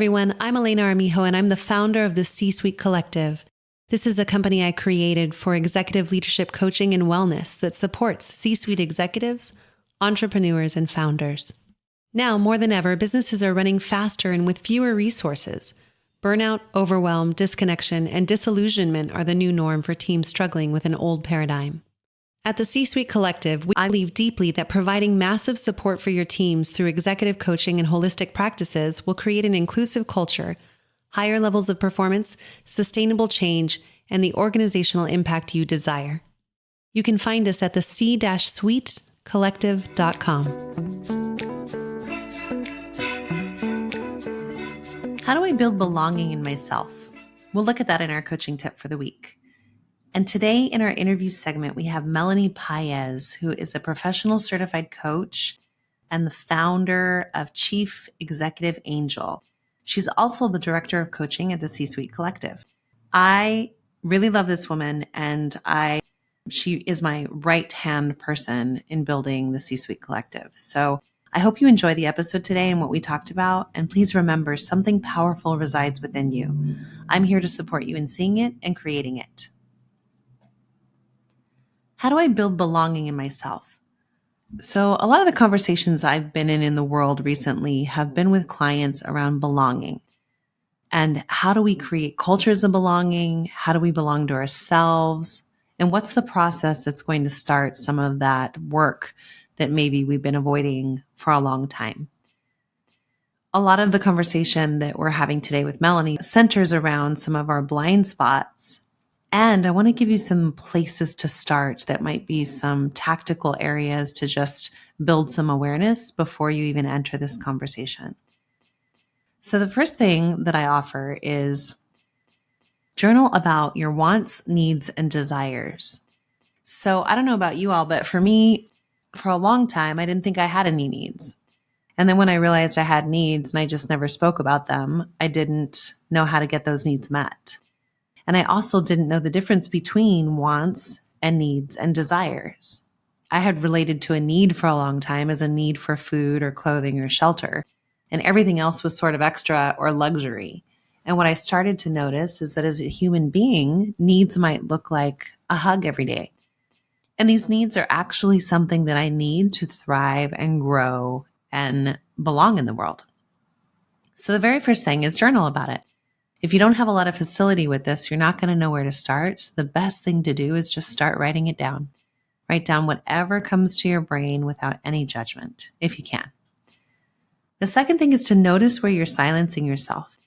everyone. I'm Elena Armijo, and I'm the founder of the C-Suite Collective. This is a company I created for executive leadership coaching and wellness that supports C-suite executives, entrepreneurs, and founders. Now, more than ever, businesses are running faster and with fewer resources. Burnout, overwhelm, disconnection, and disillusionment are the new norm for teams struggling with an old paradigm. At the C-Suite Collective, I believe deeply that providing massive support for your teams through executive coaching and holistic practices will create an inclusive culture, higher levels of performance, sustainable change, and the organizational impact you desire. You can find us at the c-suitecollective.com. How do I build belonging in myself? We'll look at that in our coaching tip for the week. And today in our interview segment, we have Melanie Paez, who is a professional certified coach and the founder of Chief Executive Angel. She's also the director of coaching at the C-Suite Collective. I really love this woman, and she is my right-hand person in building the C-Suite Collective. So I hope you enjoy the episode today and what we talked about. And please remember, something powerful resides within you. I'm here to support you in seeing it and creating it. How do I build belonging in myself? So a lot of the conversations I've been in the world recently have been with clients around belonging. And how do we create cultures of belonging? How do we belong to ourselves? And what's the process that's going to start some of that work that maybe we've been avoiding for a long time? A lot of the conversation that we're having today with Melanie centers around some of our blind spots. And I want to give you some places to start that might be some tactical areas to just build some awareness before you even enter this conversation. So the first thing that I offer is journal about your wants, needs, and desires. So I don't know about you all, but for me, for a long time, I didn't think I had any needs. And then when I realized I had needs and I just never spoke about them, I didn't know how to get those needs met. And I also didn't know the difference between wants and needs and desires. I had related to a need for a long time as a need for food or clothing or shelter, and everything else was sort of extra or luxury. And what I started to notice is that as a human being, needs might look like a hug every day. And these needs are actually something that I need to thrive and grow and belong in the world. So the very first thing is journal about it. If you don't have a lot of facility with this, you're not going to know where to start. So the best thing to do is just start writing it down. Write down whatever comes to your brain without any judgment, if you can. The second thing is to notice where you're silencing yourself.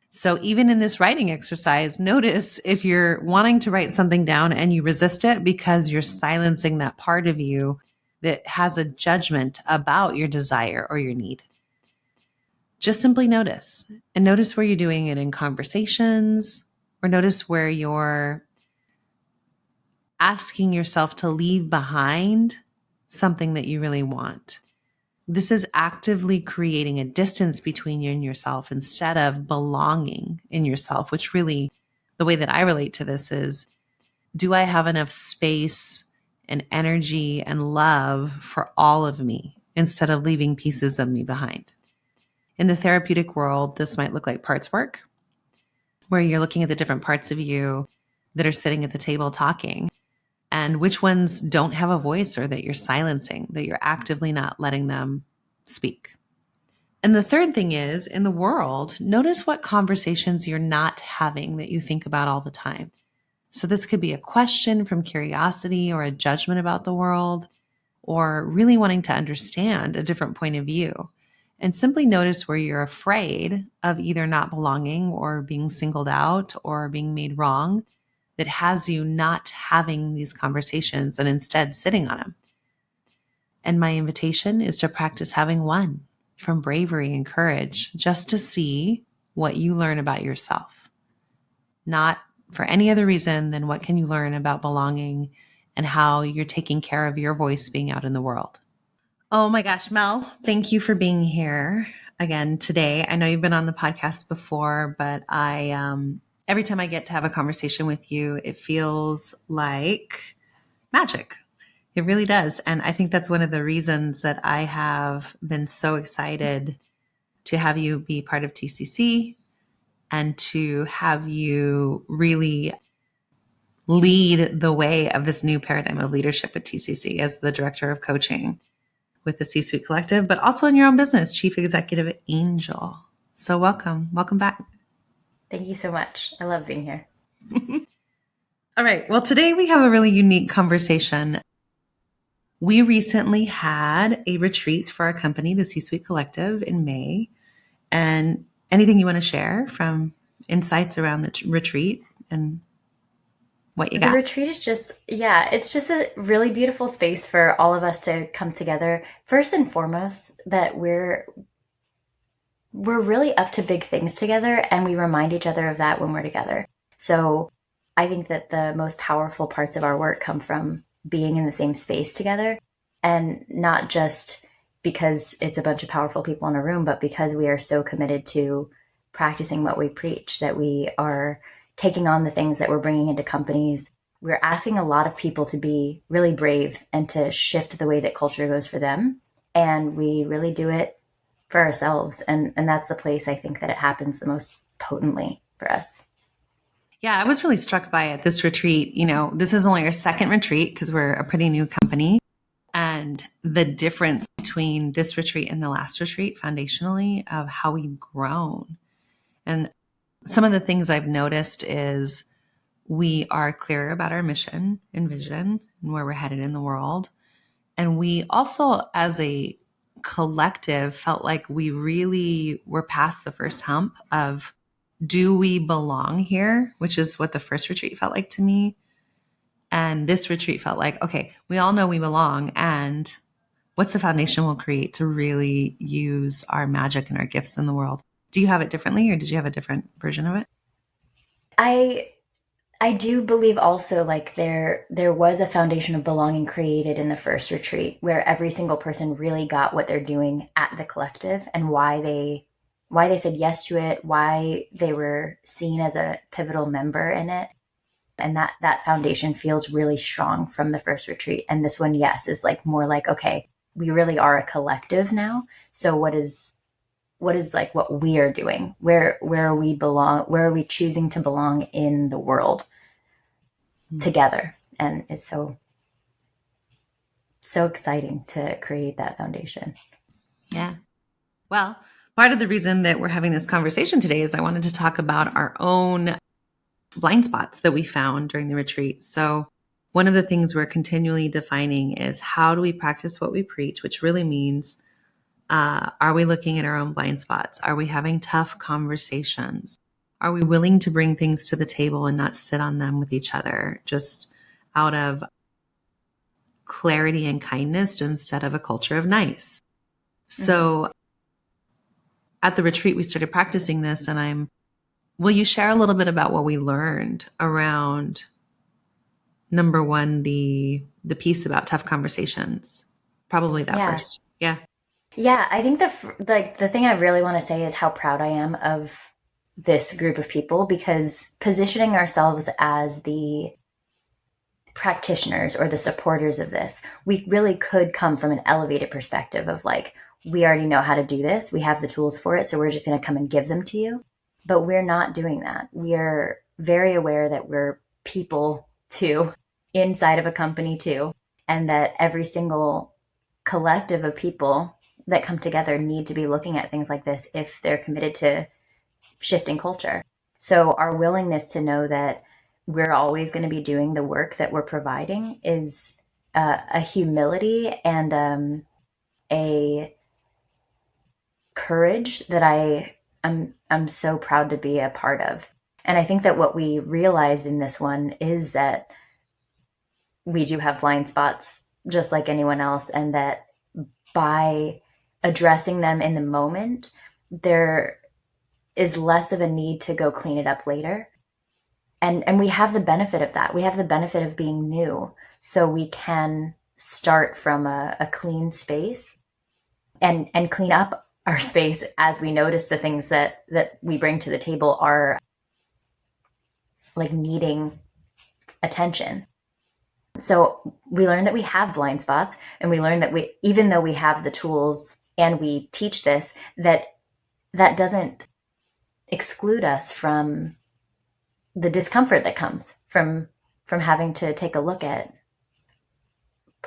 So even in this writing exercise, notice if you're wanting to write something down and you resist it because you're silencing that part of you that has a judgment about your desire or your need. Just simply notice, and notice where you're doing it in conversations, or notice where you're asking yourself to leave behind something that you really want. This is actively creating a distance between you and yourself instead of belonging in yourself, which really, the way that I relate to this is, do I have enough space and energy and love for all of me instead of leaving pieces of me behind? In the therapeutic world, this might look like parts work, where you're looking at the different parts of you that are sitting at the table talking, and which ones don't have a voice or that you're silencing, that you're actively not letting them speak. And the third thing is, in the world, notice what conversations you're not having that you think about all the time. So this could be a question from curiosity or a judgment about the world, or really wanting to understand a different point of view. And simply notice where you're afraid of either not belonging or being singled out or being made wrong that has you not having these conversations and instead sitting on them. And my invitation is to practice having one from bravery and courage, just to see what you learn about yourself. Not for any other reason than what can you learn about belonging and how you're taking care of your voice being out in the world. Oh my gosh, Mel, thank you for being here again today. I know you've been on the podcast before, but every time I get to have a conversation with you, it feels like magic. It really does. And I think that's one of the reasons that I have been so excited to have you be part of TCC and to have you really lead the way of this new paradigm of leadership at TCC as the director of coaching with the C-Suite Collective, but also in your own business, Chief Executive Angel. So welcome back. Thank you so much. I love being here. All right. Well, today we have a really unique conversation. We recently had a retreat for our company, the C-Suite Collective, in May. And anything you want to share from insights around the retreat and what you got? The retreat is it's just a really beautiful space for all of us to come together. First and foremost, that we're really up to big things together, and we remind each other of that when we're together. So I think that the most powerful parts of our work come from being in the same space together, and not just because it's a bunch of powerful people in a room, but because we are so committed to practicing what we preach, that we are taking on the things that we're bringing into companies. We're asking a lot of people to be really brave and to shift the way that culture goes for them. And we really do it for ourselves. And that's the place I think that it happens the most potently for us. Yeah, I was really struck by it. This retreat, this is only our second retreat because we're a pretty new company. And the difference between this retreat and the last retreat, foundationally, of how we've grown. And some of the things I've noticed is we are clear about our mission and vision and where we're headed in the world. And we also, as a collective, felt like we really were past the first hump of, do we belong here? Which is what the first retreat felt like to me. And this retreat felt like, okay, we all know we belong. And what's the foundation we'll create to really use our magic and our gifts in the world? Do you have it differently, or did you have a different version of it? I do believe also, like, there was a foundation of belonging created in the first retreat where every single person really got what they're doing at the collective and why they said yes to it, why they were seen as a pivotal member in it. And that foundation feels really strong from the first retreat. And this one, yes, is like more like, okay, we really are a collective now. So what is like what we are doing? Where we belong? Where are we choosing to belong in the world together? And it's so exciting to create that foundation. Yeah. Well, part of the reason that we're having this conversation today is I wanted to talk about our own blind spots that we found during the retreat. So one of the things we're continually defining is, how do we practice what we preach, which really means, are we looking at our own blind spots? Are we having tough conversations? Are we willing to bring things to the table and not sit on them with each other, just out of clarity and kindness instead of a culture of nice? So at the retreat, we started practicing this, and will you share a little bit about what we learned around, number one, the piece about tough conversations? Probably that first. Yeah. Yeah, I think the thing I really want to say is how proud I am of this group of people, because positioning ourselves as the practitioners or the supporters of this, we really could come from an elevated perspective of like, we already know how to do this. We have the tools for it. So we're just going to come and give them to you. But we're not doing that. We are very aware that we're people too, inside of a company too, and that every single collective of people that come together need to be looking at things like this if they're committed to shifting culture. So our willingness to know that we're always going to be doing the work that we're providing is a humility and a courage that I'm so proud to be a part of. And I think that what we realized in this one is that we do have blind spots just like anyone else, and that by addressing them in the moment, there is less of a need to go clean it up later. And we have the benefit of that. We have the benefit of being new. So we can start from a clean space and clean up our space as we notice the things that we bring to the table are like needing attention. So we learn that we have blind spots, and we learn that even though we have the tools and we teach this, that that doesn't exclude us from the discomfort that comes from having to take a look at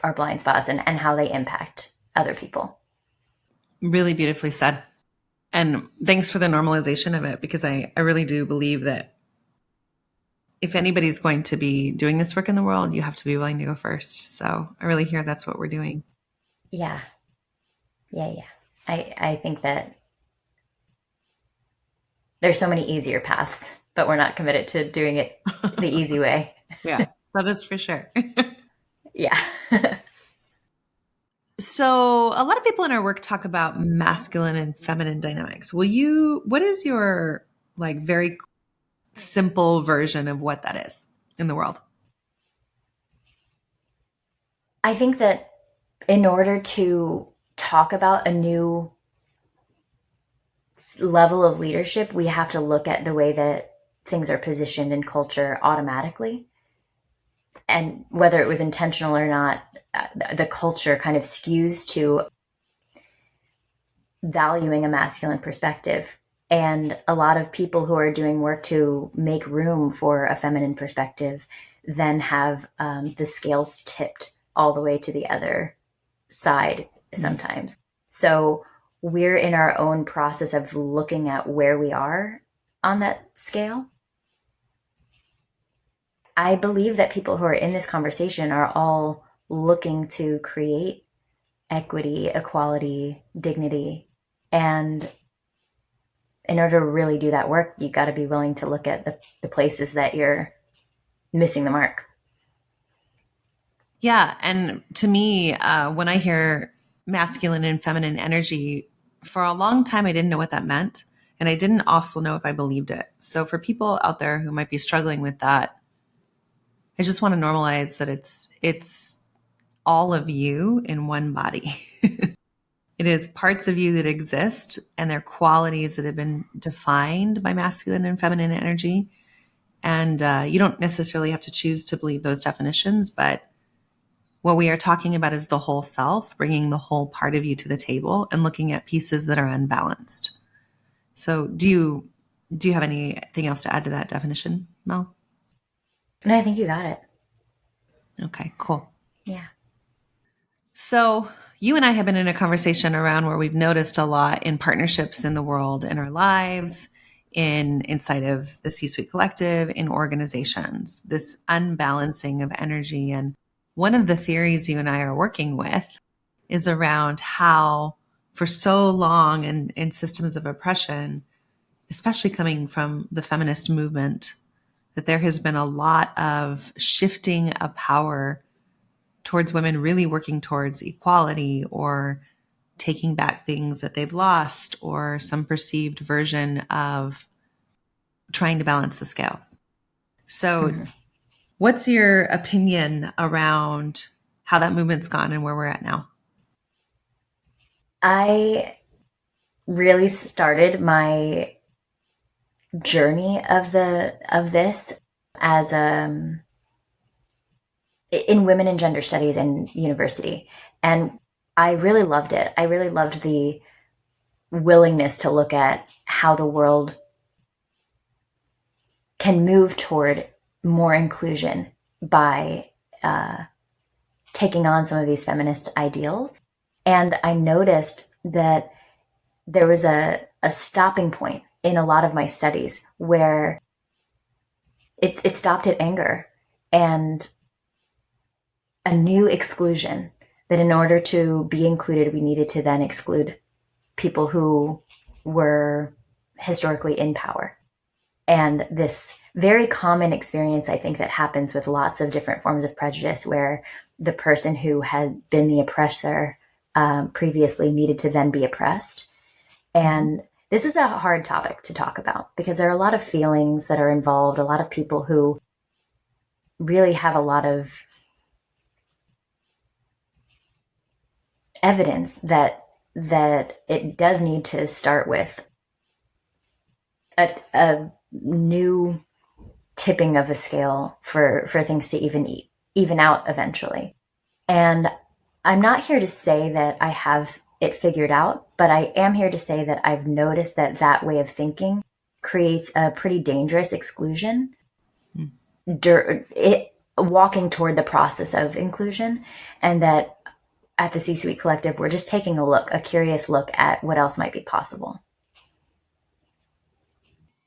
our blind spots and how they impact other people. Really beautifully said. And thanks for the normalization of it, because I really do believe that if anybody's going to be doing this work in the world, you have to be willing to go first. So I really hear that's what we're doing. Yeah. Yeah. I think that there's so many easier paths, but we're not committed to doing it the easy way. Yeah, that is for sure. Yeah. So a lot of people in our work talk about masculine and feminine dynamics. What is your like very simple version of what that is in the world? I think that in order to talk about a new level of leadership, we have to look at the way that things are positioned in culture automatically. And whether it was intentional or not, the culture kind of skews to valuing a masculine perspective. And a lot of people who are doing work to make room for a feminine perspective then have the scales tipped all the way to the other side sometimes. So we're in our own process of looking at where we are on that scale. I believe that people who are in this conversation are all looking to create equity, equality, dignity. And in order to really do that work, you got to be willing to look at the places that you're missing the mark. Yeah. And to me, when I hear masculine and feminine energy, for a long time, I didn't know what that meant. And I didn't also know if I believed it. So for people out there who might be struggling with that, I just want to normalize that it's all of you in one body. It is parts of you that exist and they're qualities that have been defined by masculine and feminine energy. And you don't necessarily have to choose to believe those definitions, but what we are talking about is the whole self, bringing the whole part of you to the table and looking at pieces that are unbalanced. So, do you have anything else to add to that definition, Mel? And I think you got it. Okay, cool. Yeah. So, you and I have been in a conversation around where we've noticed a lot in partnerships in the world, in our lives, inside of the C-suite collective, in organizations, this unbalancing of energy. And one of the theories you and I are working with is around how, for so long in systems of oppression, especially coming from the feminist movement, that there has been a lot of shifting of power towards women really working towards equality or taking back things that they've lost or some perceived version of trying to balance the scales. So, Mhm. what's your opinion around how that movement's gone and where we're at now? I really started my journey of this as in women and gender studies in university, and I really loved it. I really loved the willingness to look at how the world can move toward more inclusion by uh, taking on some of these feminist ideals. And I noticed that there was a stopping point in a lot of my studies where it stopped at anger and a new exclusion, that in order to be included, we needed to then exclude people who were historically in power. And this very common experience, I think, that happens with lots of different forms of prejudice, where the person who had been the oppressor previously needed to then be oppressed. And this is a hard topic to talk about because there are a lot of feelings that are involved, a lot of people who really have a lot of evidence that it does need to start with a new tipping of a scale for things to even out eventually. And I'm not here to say that I have it figured out. But I am here to say that I've noticed that that way of thinking creates a pretty dangerous exclusion, Mm. walking toward the process of inclusion, and that at the C-Suite Collective, we're just taking a curious look at what else might be possible.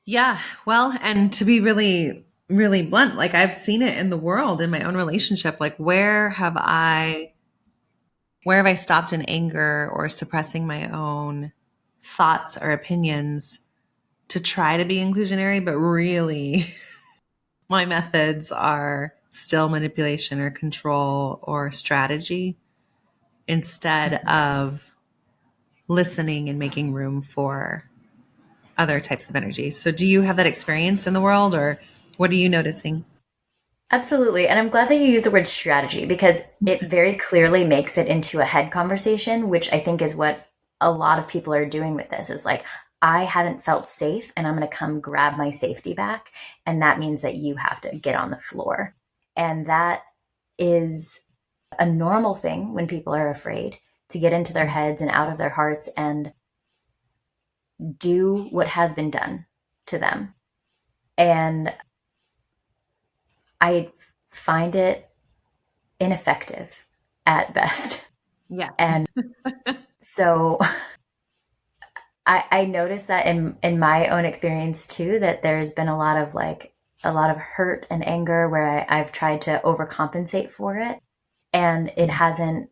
Yeah. Well, and to be really, really blunt, like I've seen it in the world in my own relationship. Like where have I stopped in anger or suppressing my own thoughts or opinions to try to be inclusionary, but really my methods are still manipulation or control or strategy instead of listening and making room for other types of energy. So, do you have that experience in the world, or what are you noticing? Absolutely. And I'm glad that you used the word strategy because it very clearly makes it into a head conversation, which I think is what a lot of people are doing with this is like, I haven't felt safe and I'm going to come grab my safety back. And that means that you have to get on the floor. And that is a normal thing when people are afraid to get into their heads and out of their hearts and do what has been done to them. And I find it ineffective at best. Yeah. And so I noticed that in my own experience too, that there's been a lot of a lot of hurt and anger where I've tried to overcompensate for it and it hasn't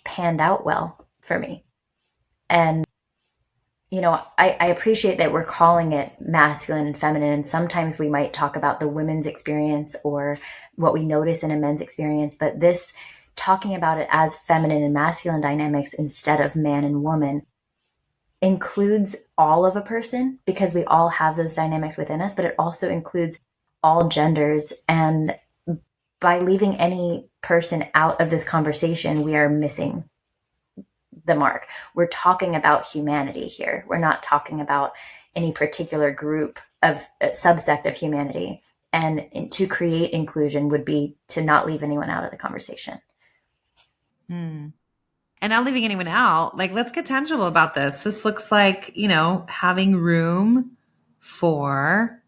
panned out well for me. And I appreciate that we're calling it masculine and feminine. And sometimes we might talk about the women's experience or what we notice in a men's experience, but this talking about it as feminine and masculine dynamics instead of man and woman includes all of a person because we all have those dynamics within us, but it also includes all genders. And by leaving any person out of this conversation, we are missing the mark. We're talking about humanity here. We're not talking about any particular group of subsect of humanity. And to create inclusion would be to not leave anyone out of the conversation. Hmm. And not leaving anyone out, like, let's get tangible about this. This looks like, having room for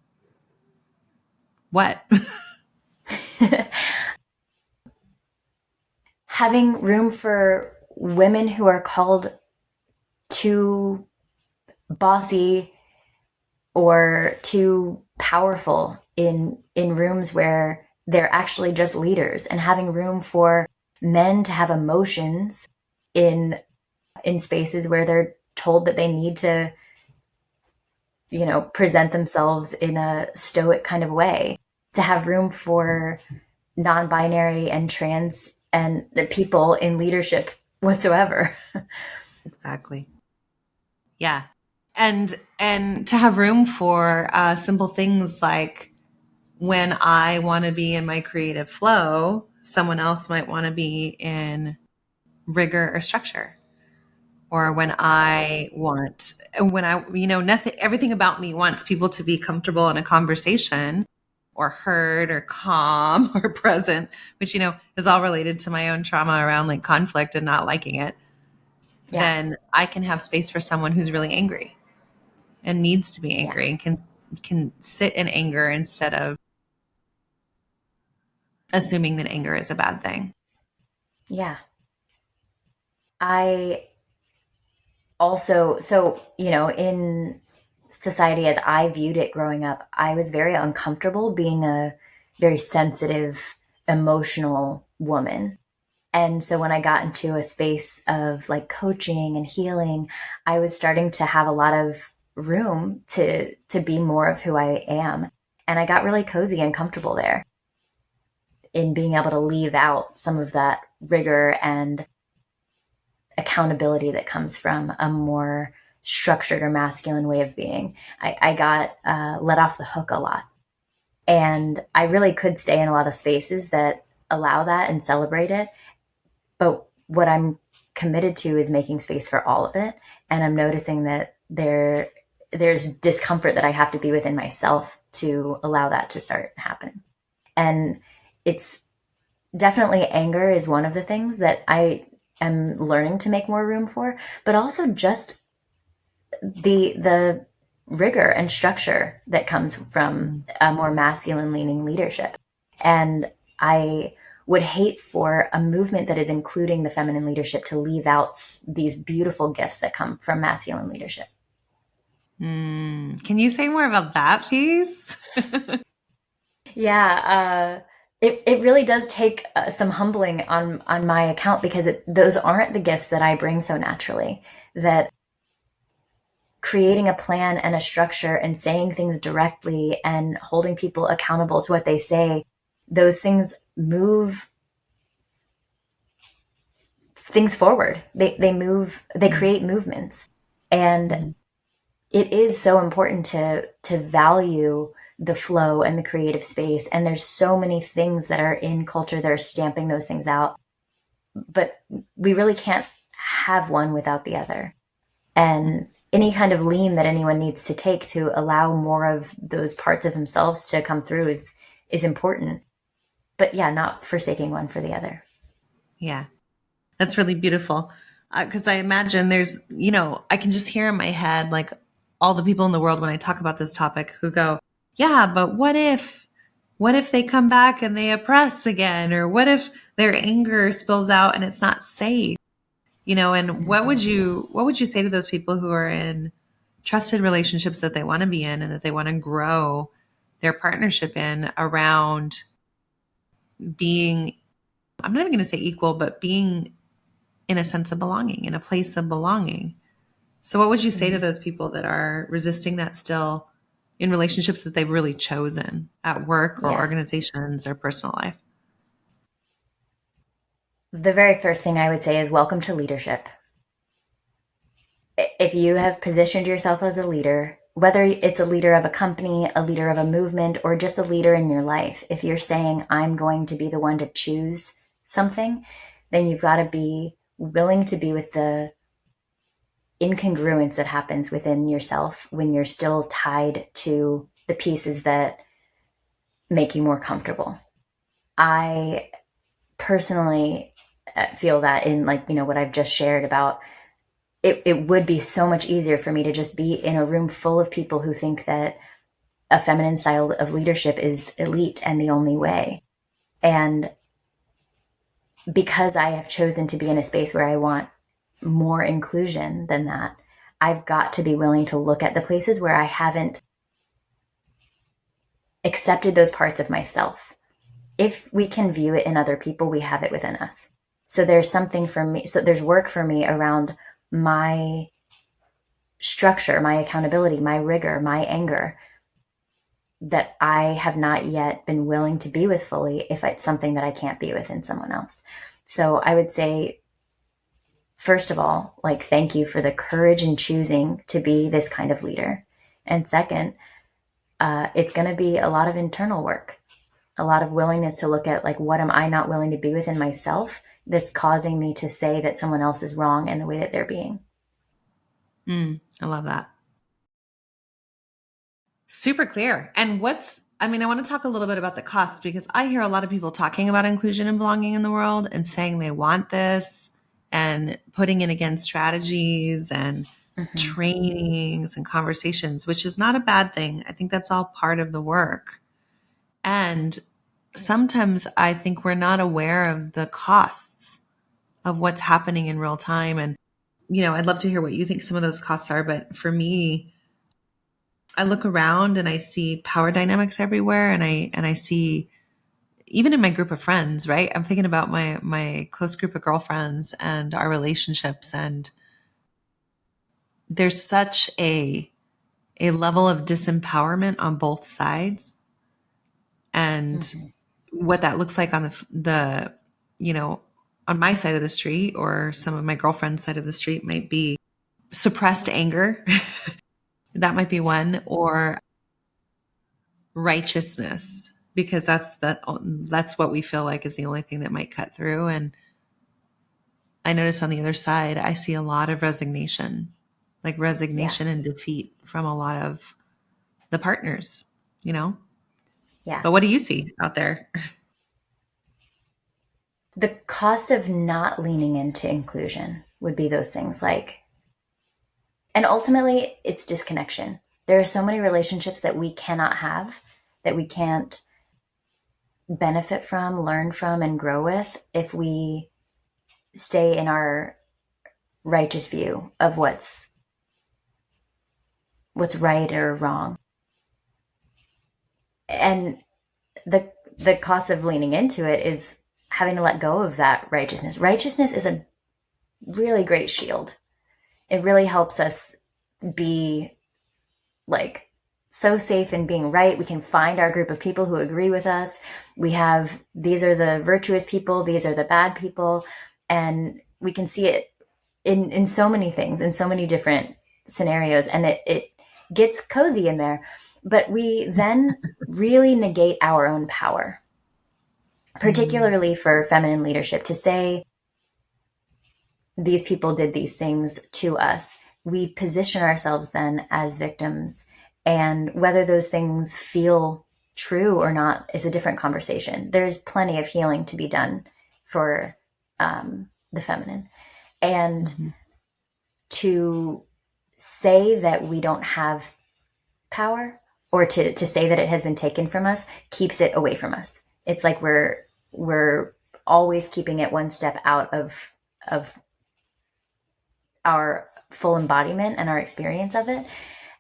what? Having room for women who are called too bossy or too powerful in rooms where they're actually just leaders, and having room for men to have emotions in spaces where they're told that they need to present themselves in a stoic kind of way, to have room for non-binary and trans and people in leadership whatsoever. Exactly. Yeah. And to have room for simple things like when I want to be in my creative flow, someone else might want to be in rigor or structure. Or nothing, everything about me wants people to be comfortable in a conversation or heard or calm or present, which, is all related to my own trauma around like conflict and not liking it. Yeah, Then I can have space for someone who's really angry and needs to be yeah, angry and can sit in anger instead of assuming that anger is a bad thing. yeah. I also, so, in society as I viewed it growing up, I was very uncomfortable being a very sensitive, emotional woman. And so when I got into a space of like coaching and healing, I was starting to have a lot of room to be more of who I am. And I got really cozy and comfortable there in being able to leave out some of that rigor and accountability that comes from a more structured or masculine way of being. I got let off the hook a lot. And I really could stay in a lot of spaces that allow that and celebrate it. But what I'm committed to is making space for all of it. And I'm noticing that there's discomfort that I have to be within myself to allow that to start happening. And it's definitely anger is one of the things that I am learning to make more room for, but also just the rigor and structure that comes from Mm. a more masculine leaning leadership. And I would hate for a movement that is including the feminine leadership to leave out these beautiful gifts that come from masculine leadership. Can you say more about that piece? Yeah, it really does take some humbling on my account because those aren't the gifts that I bring so naturally. That creating a plan and a structure and saying things directly and holding people accountable to what they say, those things move things forward. They move, they Mm, create movements. And mhm, it is so important to value the flow and the creative space. And there's so many things that are in culture that are stamping those things out. But we really can't have one without the other. mm. And any kind of lean that anyone needs to take to allow more of those parts of themselves to come through is important. But yeah, not forsaking one for the other. Yeah, that's really beautiful. Because I imagine there's, I can just hear in my head like all the people in the world when I talk about this topic who go, yeah, but what if they come back and they oppress again? Or what if their anger spills out and it's not safe? And Mhm. what would you say to those people who are in trusted relationships that they want to be in and that they want to grow their partnership in around being, I'm not even going to say equal, but being in a sense of belonging, in a place of belonging. So what would you say to Mhm. those people that are resisting that still in relationships that they've really chosen at work or Yeah. organizations or personal life? The very first thing I would say is welcome to leadership. If you have positioned yourself as a leader, whether it's a leader of a company, a leader of a movement, or just a leader in your life, if you're saying, I'm going to be the one to choose something, then you've got to be willing to be with the incongruence that happens within yourself when you're still tied to the pieces that make you more comfortable. I personally feel that in what I've just shared about it would be so much easier for me to just be in a room full of people who think that a feminine style of leadership is elite and the only way. And because I have chosen to be in a space where I want more inclusion than that, I've got to be willing to look at the places where I haven't accepted those parts of myself. If we can view it in other people, we have it within us. So there's something for me, so there's work for me around my structure, my accountability, my rigor, my anger that I have not yet been willing to be with fully if it's something that I can't be with in someone else. So I would say, first of all, like, thank you for the courage in choosing to be this kind of leader. And second, it's going to be a lot of internal work, a lot of willingness to look at, like, what am I not willing to be within myself that's causing me to say that someone else is wrong in the way that they're being. I love that. Super clear. And I want to talk a little bit about the costs because I hear a lot of people talking about inclusion and belonging in the world and saying they want this and putting in again strategies and Mm-hmm. trainings and conversations, which is not a bad thing. I think that's all part of the work. And sometimes I think we're not aware of the costs of what's happening in real time. And, I'd love to hear what you think some of those costs are. But for me, I look around and I see power dynamics everywhere and I see even in my group of friends, right? I'm thinking about my close group of girlfriends and our relationships and there's such a level of disempowerment on both sides and Mm-hmm. what that looks like on the you know on my side of the street or some of my girlfriend's side of the street might be suppressed anger. That might be Yeah. one, or righteousness because that's what we feel like is the only thing that might cut through. And I notice on the other side I see a lot of resignation, like Yeah. resignation and defeat from a lot of the partners, you know Yeah. but what do you see out there? The cost of not leaning into inclusion would be those things like, And ultimately, it's disconnection. There are so many relationships that we cannot have, that we can't benefit from, learn from, and grow with if we stay in our righteous view of what's right or wrong. And the cost of leaning into it is having to let go of that righteousness. Righteousness is a really great shield. It really helps us be like so safe in being right. We can find our group of people who agree with us. We have, these are the virtuous people, these are the bad people. And we can see it in so many things, in so many different scenarios. And it gets cozy in there. But we then really negate our own power, Mm. particularly for feminine leadership, to say, these people did these things to us. We position ourselves then as victims. And whether those things feel true or not is a different conversation. There's plenty of healing to be done for the feminine. And Mhm. to say that we don't have power, or to say that it has been taken from us, keeps it away from us. It's like we're always keeping it one step out of our full embodiment and our experience of it.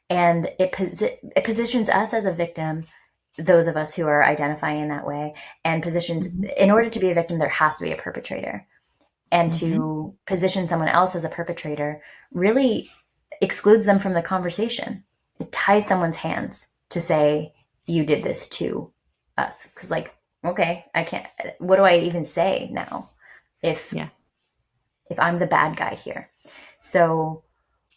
And it positions us as a victim, those of us who are identifying in that way, and positions, Mhm. in order to be a victim, there has to be a perpetrator. And Mhm. to position someone else as a perpetrator really excludes them from the conversation. It ties someone's hands to say, you did this to us. Because, like, okay, I can't, what do I even say now if Yeah. I'm the bad guy here? So,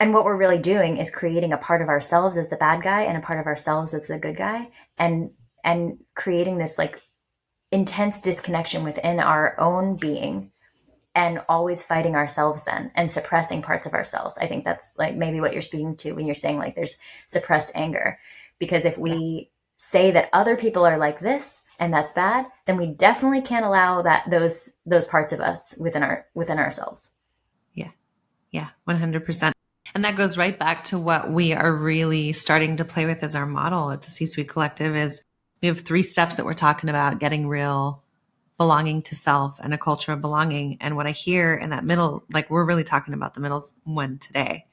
and what we're really doing is creating a part of ourselves as the bad guy and a part of ourselves as the good guy, and creating this like intense disconnection within our own being, and always fighting ourselves then and suppressing parts of ourselves. I think that's like maybe what you're speaking to when you're saying like there's suppressed anger. Because if Yeah. we say that other people are like this and that's bad, then we definitely can't allow that those parts of us within ourselves. Yeah. Yeah. 100%. And that goes right back to what we are really starting to play with as our model at the C-Suite Collective is we have 3 steps that we're talking about: getting real, belonging to self, and a culture of belonging. And what I hear in that middle, like we're really talking about the middle one today,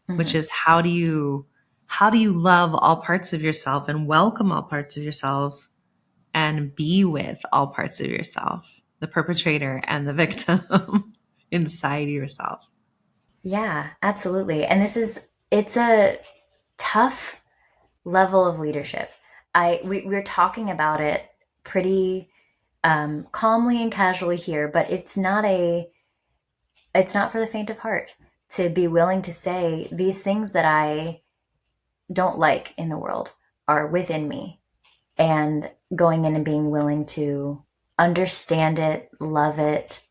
which Mm-hmm. is how do you love all parts of yourself and welcome all parts of yourself and be with all parts of yourself, the perpetrator and the victim inside yourself. Yeah, absolutely. And it's a tough level of leadership. We're talking about it pretty calmly and casually here, but it's not for the faint of heart to be willing to say these things that I don't like in the world are within me, and going in and being willing to understand it, love it,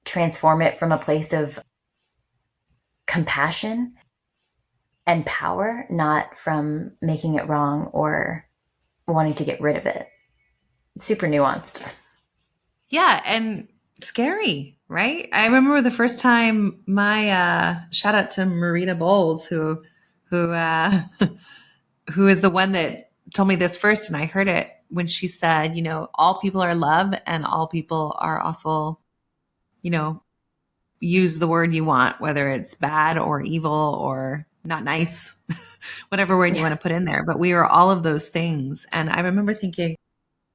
transform it from a place of compassion and power, not from making it wrong or wanting to get rid of it. It's super nuanced. Yeah, and scary, right? I remember the first time my shout out to Marita Bowles who who is the one that told me this first, and I heard it when she said, all people are love and all people are also, you know, use the word you want, whether it's bad or evil or not nice, whatever word you Yeah. want to put in there. But we are all of those things. And I remember thinking,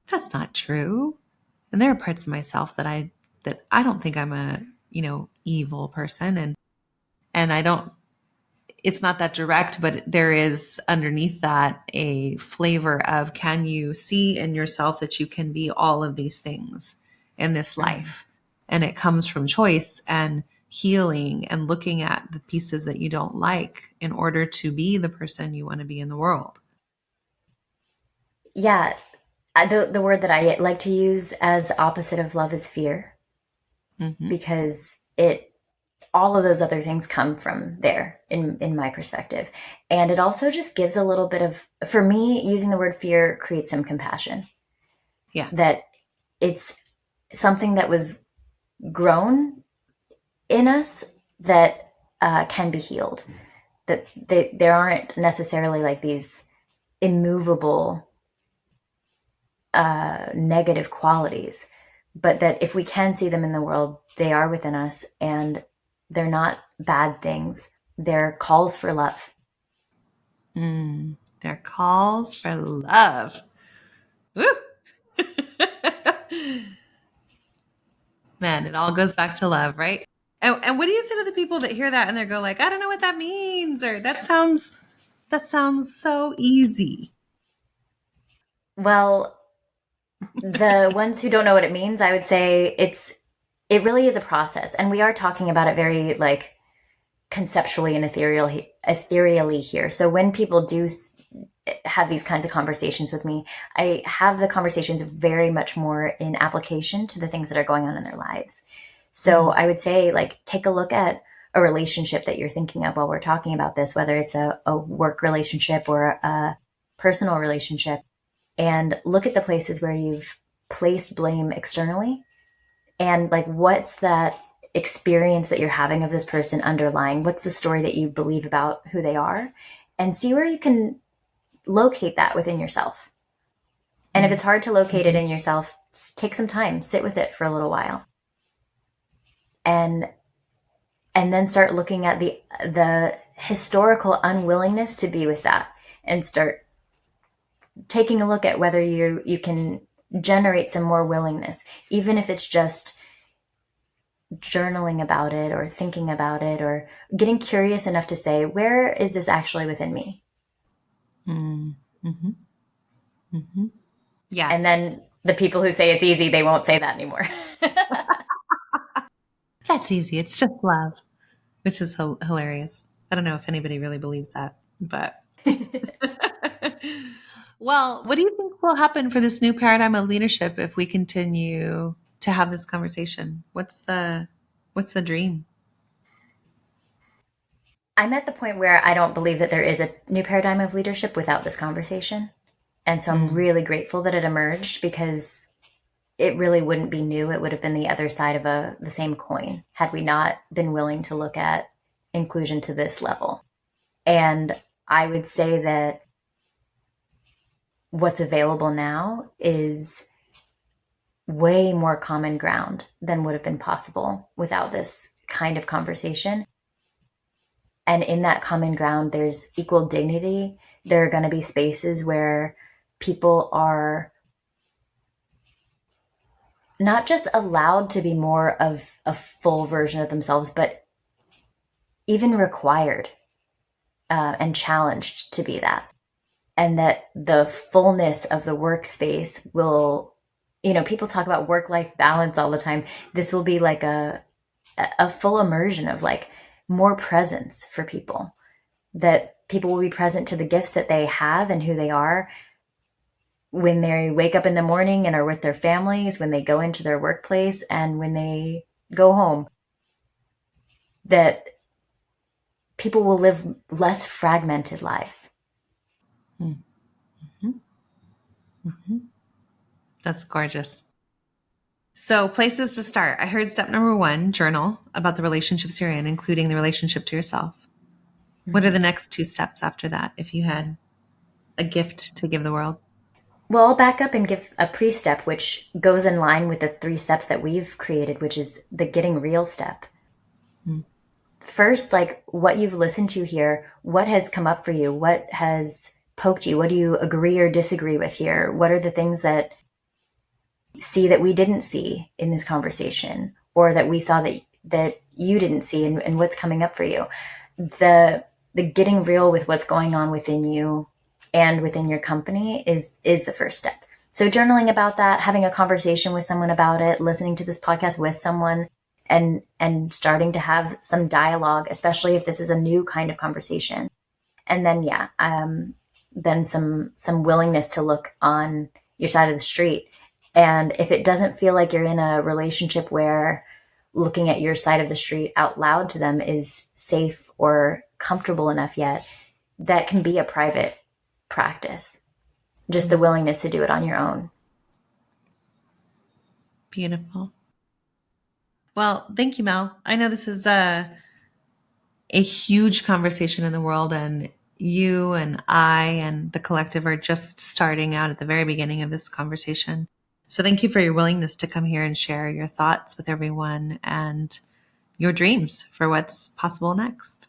that's not true. And there are parts of myself that I don't think I'm a, evil person. And I don't, it's not that direct, but there is underneath that a flavor of, can you see in yourself that you can be all of these things in this Mhm. life? And it comes from choice and healing and looking at the pieces that you don't like in order to be the person you want to be in the world. Yeah. The word that I like to use as opposite of love is fear, Hmm. because it all of those other things come from there in my perspective. And it also just gives a little bit of, for me, using the word fear creates some compassion, Yeah. that it's something that was grown in us that can be healed. that there aren't necessarily like these immovable negative qualities, but that if we can see them in the world, they are within us, and they're not bad things. They're calls for love. They're calls for love. Woo! Man, it all goes back to love, right? And what do you say to the people that hear that and they go like, I don't know what that means, or that sounds so easy. Well, the ones who don't know what it means, I would say it really is a process, and we are talking about it very like conceptually and ethereally here. So when people do have these kinds of conversations with me, I have the conversations very much more in application to the things that are going on in their lives. So I would say, like, take a look at a relationship that you're thinking of while we're talking about this, whether it's a work relationship or a personal relationship, and look at the places where you've placed blame externally, and like, what's that experience that you're having of this person underlying? What's the story that you believe about who they are? And see where you can locate that within yourself. And if it's hard to locate it Mm-hmm. in yourself, take some time, sit with it for a little while, and then start looking at the historical unwillingness to be with that, and start taking a look at whether you can generate some more willingness, even if it's just journaling about it or thinking about it or getting curious enough to say, where is this actually within me? Mm-hmm. Mm-hmm. Yeah, And then the people who say it's easy, they won't say that anymore. that's easy. It's just love, which is hilarious. I don't know if anybody really believes that, but well, what do you think will happen for this new paradigm of leadership if we continue to have this conversation? What's the dream? I'm at the point where I don't believe that there is a new paradigm of leadership without this conversation. And so I'm Mm, really grateful that it emerged, because it really wouldn't be new. It would have been the other side of the same coin had we not been willing to look at inclusion to this level. And I would say that what's available now is way more common ground than would have been possible without this kind of conversation. And in that common ground, there's equal dignity. There are going to be spaces where people are not just allowed to be more of a full version of themselves, but even required and challenged to be that. And that the fullness of the workspace will, people talk about work life balance all the time. This will be like a full immersion of like more presence for people, that people will be present to the gifts that they have and who they are when they wake up in the morning and are with their families, when they go into their workplace, and when they go home. That people will live less fragmented lives. mm, mhm, mhm. That's gorgeous. So, places to start. I heard step number one, journal about the relationships you're in, including the relationship to yourself. What are Mm-hmm. the next two steps after that if you had a gift to give the world? Well, I'll back up and give a pre step, which goes in line with the 3 steps that we've created, which is the getting real step. Mm, First, like, what you've listened to here, what has come up for you? What has poked you? What do you agree or disagree with here? What are the things that you see that we didn't see in this conversation, or that we saw that you didn't see, and what's coming up for you? The getting real with what's going on within you and within your company is the first step. So journaling about that, having a conversation with someone about it, listening to this podcast with someone, and starting to have some dialogue, especially if this is a new kind of conversation. And then then some willingness to look on your side of the street. And if it doesn't feel like you're in a relationship where looking at your side of the street out loud to them is safe or comfortable enough yet, that can be a private practice. Just the mm. willingness to do it on your own. Beautiful. Well, thank you, Mel. I know this is a huge conversation in the world, and you and I and the collective are just starting out at the very beginning of this conversation. So thank you for your willingness to come here and share your thoughts with everyone and your dreams for what's possible next.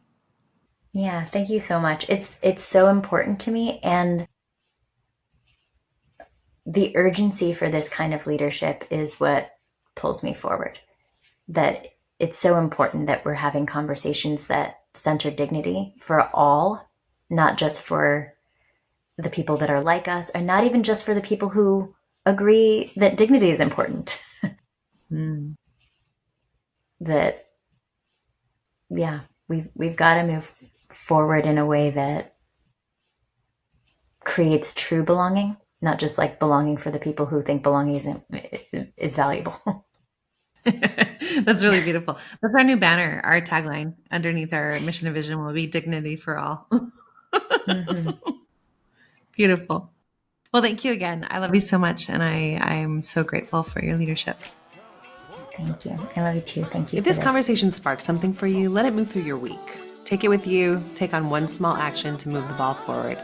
Yeah, thank you so much. It's so important to me, and the urgency for this kind of leadership is what pulls me forward. That it's so important that we're having conversations that center dignity for all, not just for the people that are like us, or not even just for the people who agree that dignity is important. Mm. That, yeah, we've got to move forward in a way that creates true belonging, not just like belonging for the people who think belonging is valuable. That's really beautiful. That's our new banner, our tagline underneath our mission and vision will be dignity for all. Mm-hmm. Beautiful. Well, thank you again. I love you so much, and I'm so grateful for your leadership. Thank you. I love you too. Thank you If for this this. conversation sparks something for you, let it move through your week. Take it with you, take on one small action to move the ball forward.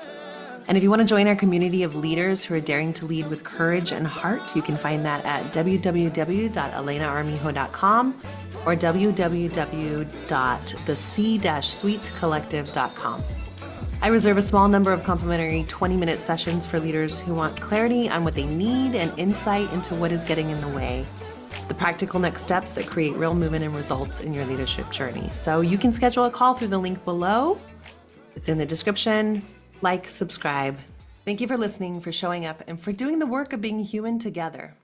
And if you want to join our community of leaders who are daring to lead with courage and heart, you can find that at www.elenaarmijo.com or www.thec-suitecollective.com. I reserve a small number of complimentary 20-minute sessions for leaders who want clarity on what they need and insight into what is getting in the way. The practical next steps that create real movement and results in your leadership journey. So you can schedule a call through the link below. It's in the description. Like, subscribe. Thank you for listening, for showing up, and for doing the work of being human together.